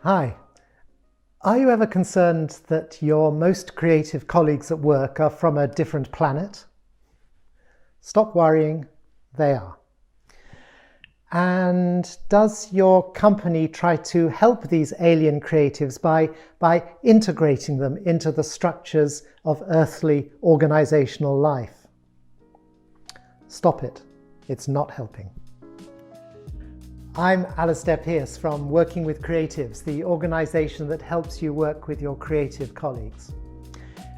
Hi. Are you ever concerned that your most creative colleagues at work are from a different planet? Stop worrying, they are. And does your company try to help these alien creatives by integrating them into the structures of earthly organizational life? Stop it. It's not helping. I'm Alistair Pearce from Working with Creatives, the organisation that helps you work with your creative colleagues.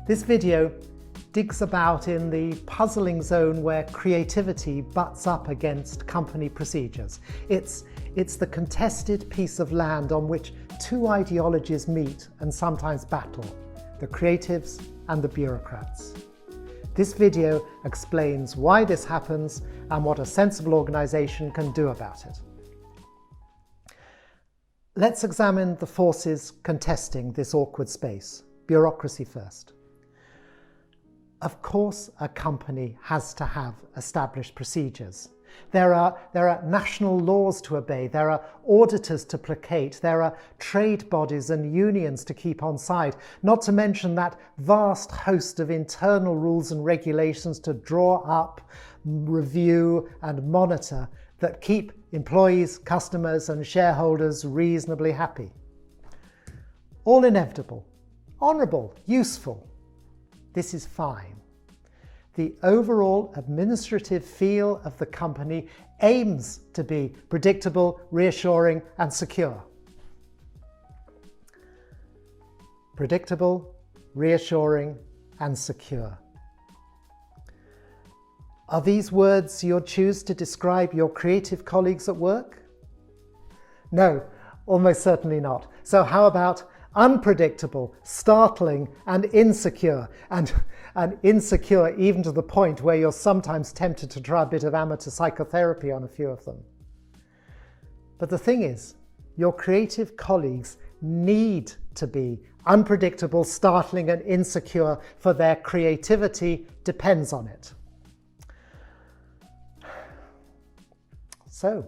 This video digs about in the puzzling zone where creativity butts up against company procedures. It's the contested piece of land on which two ideologies meet and sometimes battle, the creatives and the bureaucrats. This video explains why this happens and what a sensible organisation can do about it. Let's examine the forces contesting this awkward space. Bureaucracy first. Of course, a company has to have established procedures. There are national laws to obey, there are auditors to placate, there are trade bodies and unions to keep on side, not to mention that vast host of internal rules and regulations to draw up, review and monitor that keep employees, customers and shareholders reasonably happy. All inevitable, honourable, useful. This is fine. The overall administrative feel of the company aims to be predictable, reassuring and secure. Predictable, reassuring and secure. Are these words you'll choose to describe your creative colleagues at work? No, almost certainly not. So how about unpredictable, startling and insecure, and insecure even to the point where you're sometimes tempted to try a bit of amateur psychotherapy on a few of them. But the thing is, your creative colleagues need to be unpredictable, startling and insecure, for their creativity depends on it. So,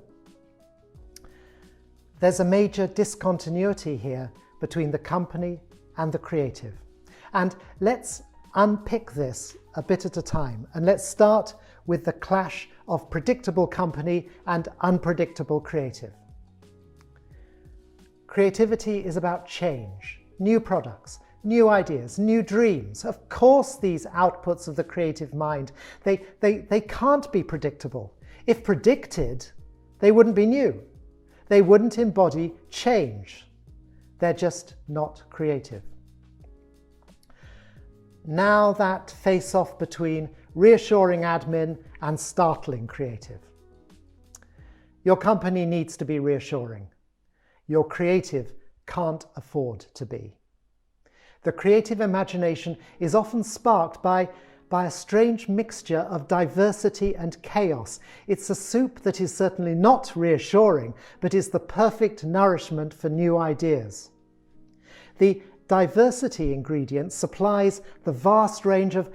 there's a major discontinuity here between the company and the creative. And let's unpick this a bit at a time. And let's start with the clash of predictable company and unpredictable creative. Creativity is about change, new products, new ideas, new dreams. Of course, these outputs of the creative mind, they can't be predictable. If predicted, they wouldn't be new. They wouldn't embody change. They're just not creative. Now that face-off between reassuring admin and startling creative. Your company needs to be reassuring. Your creative can't afford to be. The creative imagination is often sparked by a strange mixture of diversity and chaos. It's a soup that is certainly not reassuring, but is the perfect nourishment for new ideas. The diversity ingredient supplies the vast range of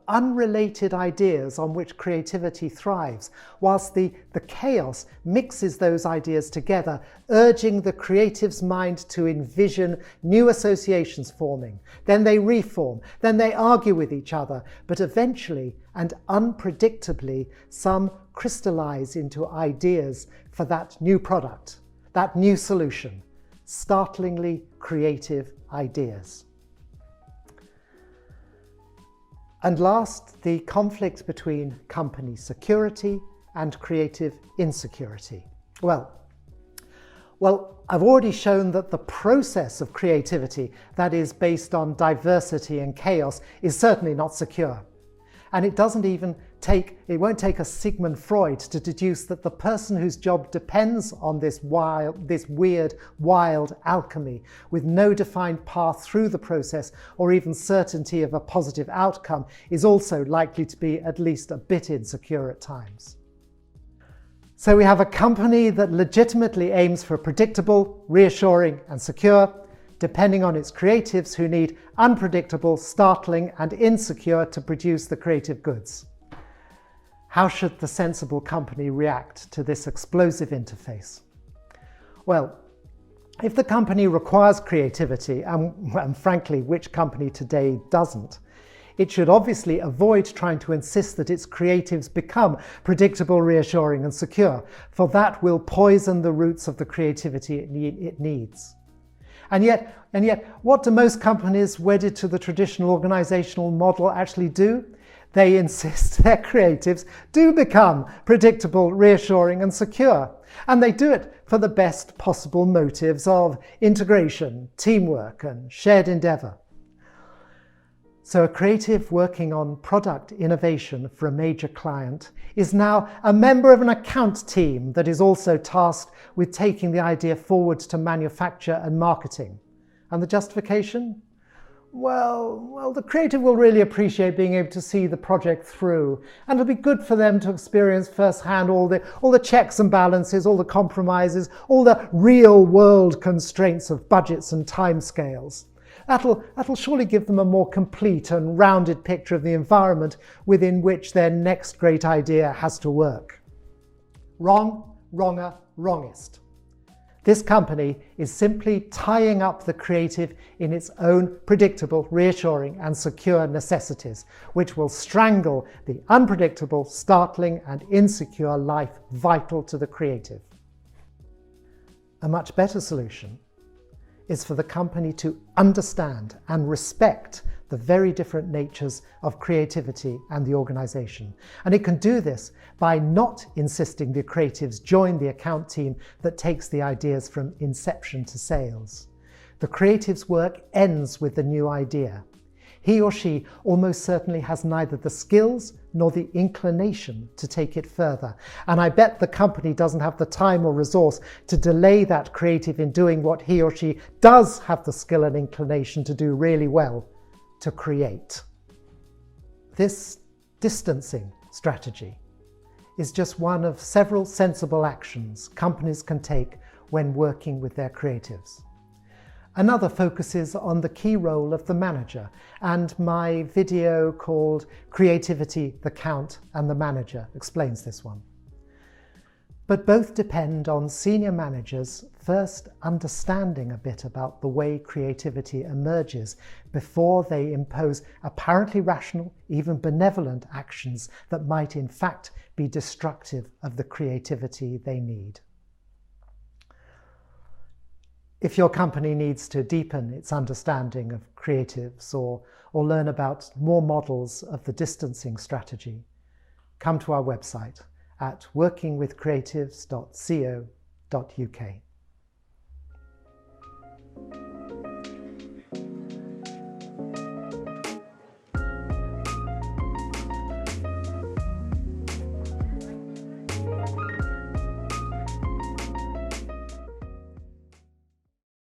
unrelated ideas on which creativity thrives, whilst the chaos mixes those ideas together, urging the creative's mind to envision new associations forming. Then they reform, then they argue with each other, but eventually and unpredictably some crystallize into ideas for that new product, that new solution. Startlingly creative ideas. And last, the conflict between company security and creative insecurity. Well, I've already shown that the process of creativity that is based on diversity and chaos is certainly not secure. And it won't take a Sigmund Freud to deduce that the person whose job depends on this weird, wild alchemy with no defined path through the process or even certainty of a positive outcome is also likely to be at least a bit insecure at times. So we have a company that legitimately aims for predictable, reassuring and secure, depending on its creatives who need unpredictable, startling and insecure to produce the creative goods. How should the sensible company react to this explosive interface? Well, if the company requires creativity, and frankly, which company today doesn't, it should obviously avoid trying to insist that its creatives become predictable, reassuring, and secure, for that will poison the roots of the creativity it needs. And yet, what do most companies wedded to the traditional organizational model actually do? They insist their creatives do become predictable, reassuring, and secure. And they do it for the best possible motives of integration, teamwork, and shared endeavor. So a creative working on product innovation for a major client is now a member of an account team that is also tasked with taking the idea forward to manufacture and marketing. And the justification? Well, the creative will really appreciate being able to see the project through, and it'll be good for them to experience firsthand all the checks and balances, all the compromises, all the real-world constraints of budgets and timescales. That'll surely give them a more complete and rounded picture of the environment within which their next great idea has to work. Wrong, wronger, wrongest. This company is simply tying up the creative in its own predictable, reassuring, and secure necessities, which will strangle the unpredictable, startling, and insecure life vital to the creative. A much better solution is for the company to understand and respect the very different natures of creativity and the organization. And it can do this by not insisting the creatives join the account team that takes the ideas from inception to sales. The creative's work ends with the new idea. He or she almost certainly has neither the skills nor the inclination to take it further. And I bet the company doesn't have the time or resource to delay that creative in doing what he or she does have the skill and inclination to do really well, to create. This distancing strategy is just one of several sensible actions companies can take when working with their creatives. Another focuses on the key role of the manager, and my video called Creativity, the Count and the Manager explains this one. But both depend on senior managers first understanding a bit about the way creativity emerges before they impose apparently rational, even benevolent actions that might in fact be destructive of the creativity they need. If your company needs to deepen its understanding of creatives or learn about more models of the distancing strategy, come to our website at workingwithcreatives.co.uk.